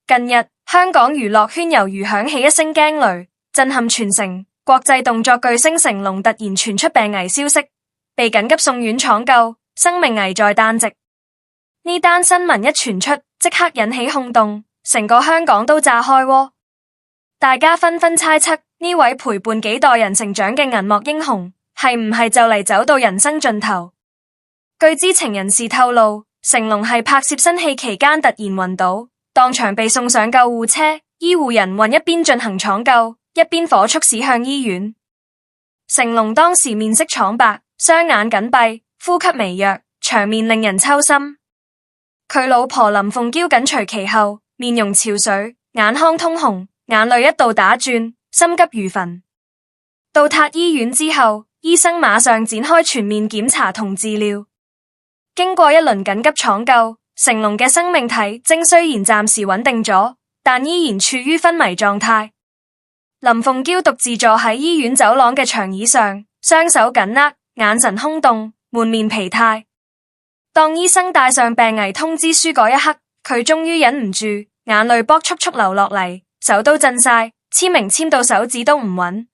近日，香港娛樂圈猶如響起一聲驚雷，震撼全城。國際動作巨星成龍突然傳出病危消息，被緊急送院搶救，生命危在旦夕。呢單新聞一傳出，即刻引起轟動，成個香港都炸開鍋。大家紛紛猜測呢位陪伴幾代人成長嘅銀幕英雄，係唔係就嚟走到人生盡頭？據知情人士透露，成龍係拍攝新戲期間突然暈倒，當場被送上救護車，醫護人員一邊進行搶救，一邊火速駛向醫院。成龍當時面色蒼白，雙眼緊閉，呼吸微弱，場面令人抽心。佢老婆林鳳嬌緊隨其後，面容憔悴，眼眶通紅，眼淚一度打轉，心急如焚。到達醫院之後，醫生馬上展開全面檢查同治療。經過一輪緊急搶救，成龍嘅生命體徵雖然暫時穩定咗，但依然處於昏迷狀態。林鳳嬌獨自坐喺醫院走廊嘅長椅上，雙手緊握，眼神空洞，滿面疲態。當醫生帶上病危通知書嗰一刻，佢終於忍唔住，眼淚卜速速流落嚟，手都震晒，簽名簽到手指都唔穩。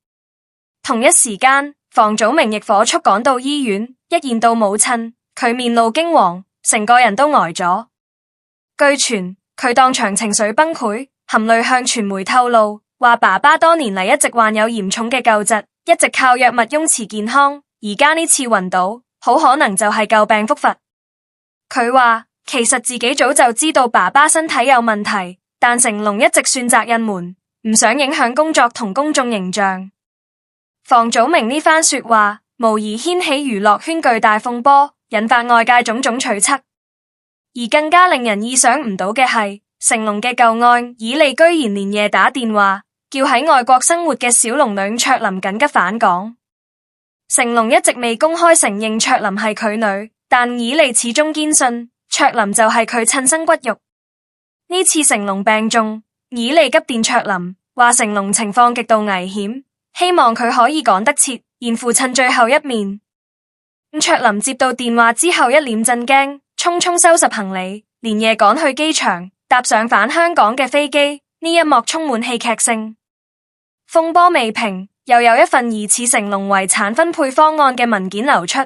同一時間，房祖名亦火速趕到醫院，一見到母親，佢面露驚惶，成個人都呆咗。據傳，佢當場情緒崩潰，含淚向傳媒透露，話爸爸多年嚟一直患有嚴重嘅舊疾，一直靠藥物擁持健康，而家呢次暈倒，好可能就係舊病復發。佢話其實自己早就知道爸爸身體有問題，但成龍一直選擇隱瞞，唔想影響工作同公眾形象。房祖名呢番說話，無疑掀起娛樂圈巨大風波，引發外界種種揣測。而更加令人意想唔到嘅係，成龍嘅舊愛以利居然連夜打電話，叫喺外國生活嘅小龍女卓琳緊急返港。成龍一直未公開承認卓琳係佢女，但以利始終堅信卓琳就係佢親生骨肉。呢次成龍病重，以利急電卓琳，話成龍情況極度危險，希望佢可以趕得切，見父親最後一面。卓琳接到電話之後一臉震驚，匆匆收拾行李，連夜趕去機場，搭上返香港嘅飛機。呢一幕充滿戲劇性。風波未平，又有一份疑似成龍遺產分配方案嘅文件流出。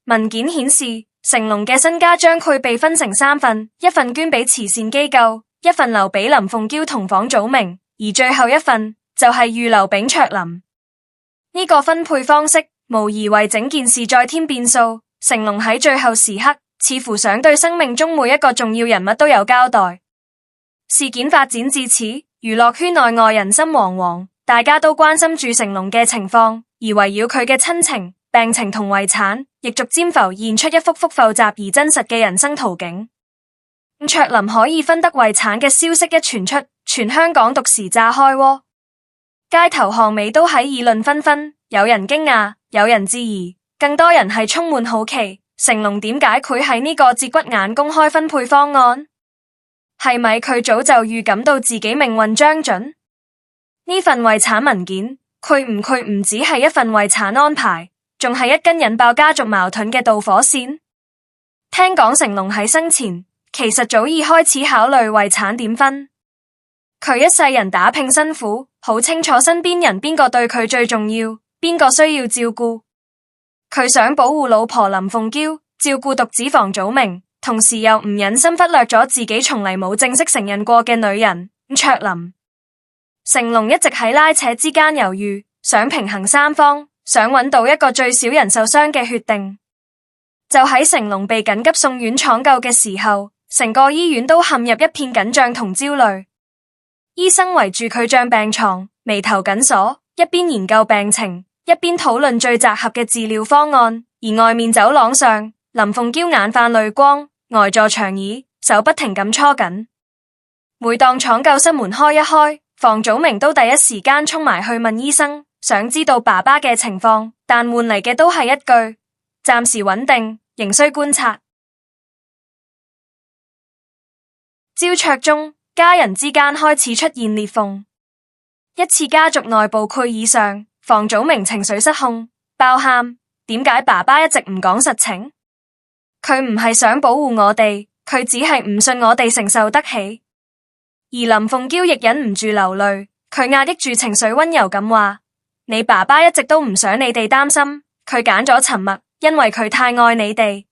文件顯示，成龍嘅身家將會被分成3份，一份捐俾慈善機構，一份留俾林鳳嬌同房祖名，而最後一份就係預留俾卓琳。呢個分配方式無疑為整件事再添變數。成龍喺最後時刻似乎想對生命中每一個重要人物都有交代。事件發展至此，娛樂圈內外人心惶惶，大家都關心住成龍嘅情況，而圍繞佢嘅親情、病情同遺產，亦逐漸浮現出一幅幅複雜而真實嘅人生圖景。卓琳可以分得遺產嘅消息一傳出，全香港獨時炸開鍋，街頭巷尾都喺議論紛紛，有人驚訝，有人質疑，更多人係充滿好奇，成龍點解佢喺呢個節骨眼公開分配方案？係咪佢早就預感到自己命運將盡？呢份遺產文件，佢唔只係一份遺產安排，仲係一根引爆家族矛盾嘅導火線。聽講成龍喺生前其實早已開始考慮遺產點分。佢一世人打拼辛苦，好清楚身邊人邊個對佢最重要，邊個需要照顧。佢想保護老婆林鳳嬌，照顧獨子房祖名，同時又唔忍心忽略咗自己從嚟冇正式承認過嘅女人卓琳。成龍一直喺拉扯之間猶豫，想平衡三方，想揾到一個最少人受傷嘅決定。就喺成龍被緊急送院搶救嘅時候，成個醫院都陷入一片緊張同焦慮。醫生圍住佢張病床，眉頭緊鎖，一邊研究病情，一邊討論最適合嘅治療方案。而外面走廊上，林鳳嬌眼泛淚光，呆坐長椅，手不停咁搓緊。每當搶救室門開一開，房祖名都第一時間衝埋去問醫生，想知道爸爸嘅情況，但換嚟嘅都係一句：暫時穩定，仍需觀察。焦灼中，家人之間開始出現裂縫。一次家族內部會議上，房祖名情緒失控，爆喊：點解爸爸一直唔講實情？佢唔係想保護我哋，佢只係唔信我哋承受得起。而林鳳嬌亦忍唔住流淚，佢壓抑住情緒溫柔咁話：你爸爸一直都唔想你哋擔心，佢揀咗沉默，因為佢太愛你哋。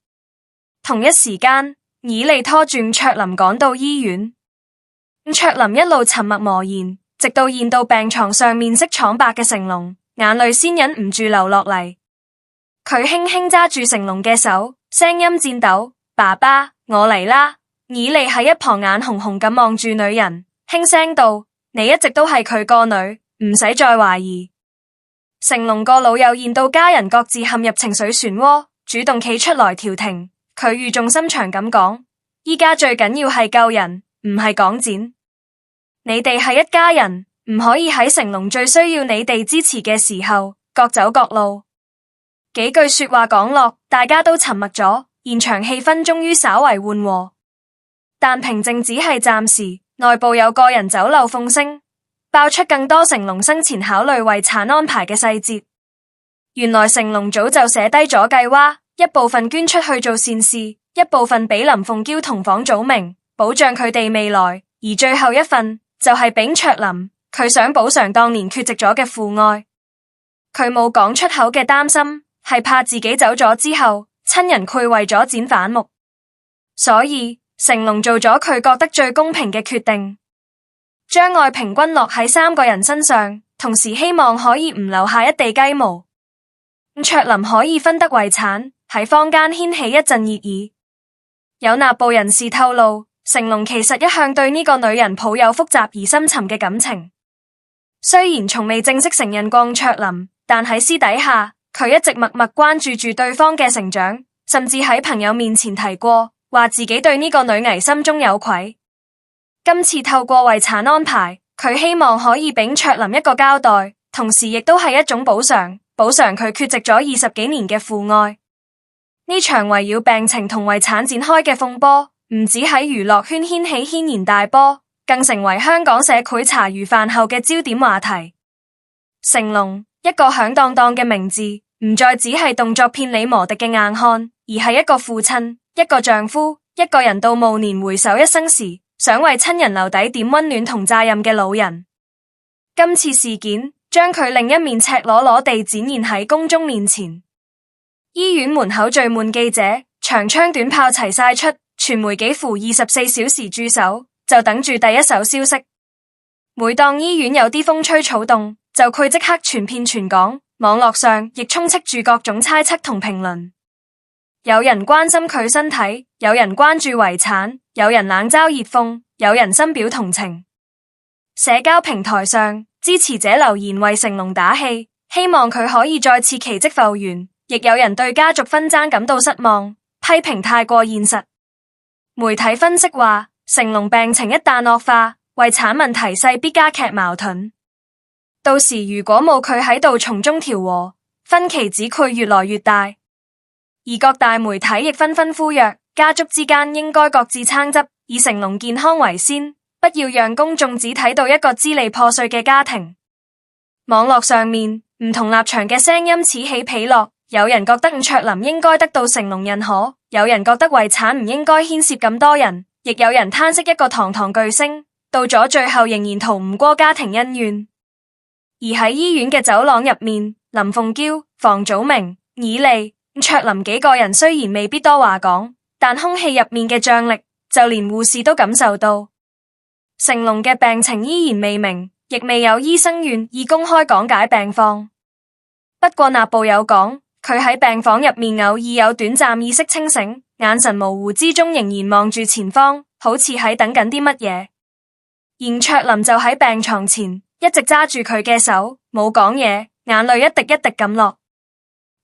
同一時間，以利拖住卓林趕到醫院，卓林一路沉默默然，直到見到病床上面色蒼白嘅成龍，眼淚先忍唔住流落嚟。佢輕輕揸住成龍嘅手，聲音顫抖：爸爸，我嚟啦！以利喺一旁眼紅紅咁望住女人，輕聲道：你一直都係佢個女，唔使再懷疑。成龍個老友見到家人各自陷入情緒漩渦，主動企出來調停。佢語重心長咁講：依家最緊要係救人，唔係講錢。你哋係一家人，唔可以喺成龍最需要你哋支持嘅時候各走各路。幾句說話講落，大家都沉默咗，現場氣氛終於稍為緩和。但平靜只係暫時，內部有個人走漏風聲，爆出更多成龍生前考慮遺產安排嘅細節。原來成龍早就寫低咗計劃，一部分捐出去做善事，一部分俾林鳳嬌同房祖名，保障佢哋未來，而最後一份就係俾卓林，佢想補償當年缺席咗嘅父愛。佢冇講出口嘅擔心，係怕自己走咗之後，親人會為咗剪反目，所以成龍做咗佢覺得最公平嘅決定，將愛平均落喺3個人身上，同時希望可以唔留下一地雞毛。卓林可以分得遺產，喺坊間掀起一陣熱議。有內部人士透露，成龍其實一向對呢個女人抱有複雜而深沉嘅感情，雖然從未正式承認過卓林，但喺私底下，佢一直默默關注住對方嘅成長，甚至喺朋友面前提過，話自己對呢個女藝心中有愧。今次透過遺產安排，佢希望可以俾卓林一個交代，同時亦都係一種補償，補償佢缺席咗20幾年嘅父愛。呢場圍繞病情同遺產展開嘅風波，唔止喺娛樂圈掀起軒然大波，更成為香港社會茶餘飯後嘅焦點話題。成龍，一個響當當嘅名字，唔再只係動作遍履磨礪嘅硬漢，而係一個父親，一個丈夫，一個人到暮年回首一生時，想為親人留底點溫暖同責任嘅老人。今次事件將佢另一面赤裸裸地展現喺公眾面前。醫院門口聚滿記者，長槍短炮齊晒出，傳媒幾乎24小時駐守，就等住第一手消息。每當醫院有啲風吹草動，就會即刻傳遍全港，網絡上亦充斥住各種猜測同評論。有人關心佢身體，有人關注遺產，有人冷嘲熱諷，有人深表同情。社交平台上，支持者留言為成龍打氣，希望佢可以再次奇蹟復原。亦有人對家族分爭感到失望，批評太過現實。媒體分析話，成龍病情一旦惡化，遺產問題勢必加劇矛盾。到時如果冇佢喺度從中調和，分歧只會越來越大。而各大媒體亦紛紛呼籲，家族之間應該各自撐執，以成龍健康為先，不要讓公眾只睇到一個支離破碎嘅家庭。網絡上面唔同立場嘅聲音此起彼落。有人覺得卓林應該得到成龍認可，有人覺得遺產唔應該牽涉咁多人，亦有人嘆息一個堂堂巨星，到咗最後仍然逃唔過家庭恩怨。而喺醫院嘅走廊入面，林鳳嬌、房祖名、以利、卓林幾個人雖然未必多話講，但空氣入面嘅張力，就連護士都感受到。成龍嘅病情依然未明，亦未有醫生願意公開講解病況。不過納報有講，佢喺病房入面偶爾有短暫意識清醒，眼神模糊之中仍然望住前方，好似喺等緊啲乜嘢。而卓林就喺病床前，一直揸住佢嘅手，冇講嘢，眼淚一滴一滴咁落。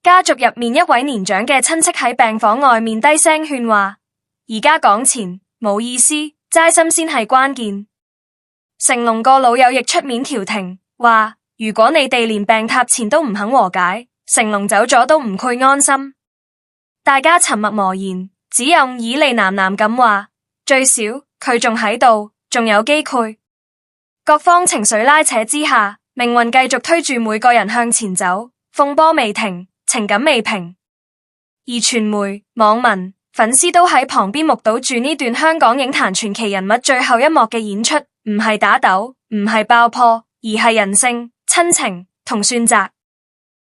家族入面一位年長嘅親戚喺病房外面低聲勸話：而家講錢冇意思，齋心先係關鍵。成龍個老友亦出面調停，話如果你哋連病榻前都唔肯和解，成龍走咗都唔會安心。大家沉默默然，只有以利喃喃咁話：最少佢仲喺度，仲有機會。各方情緒拉扯之下，命運繼續推住每個人向前走，風波未停，情感未平。而傳媒、網民、粉絲都喺旁邊目睹住呢段香港影壇傳奇人物最後一幕嘅演出，唔係打鬥，唔係爆破，而係人性、親情同選擇。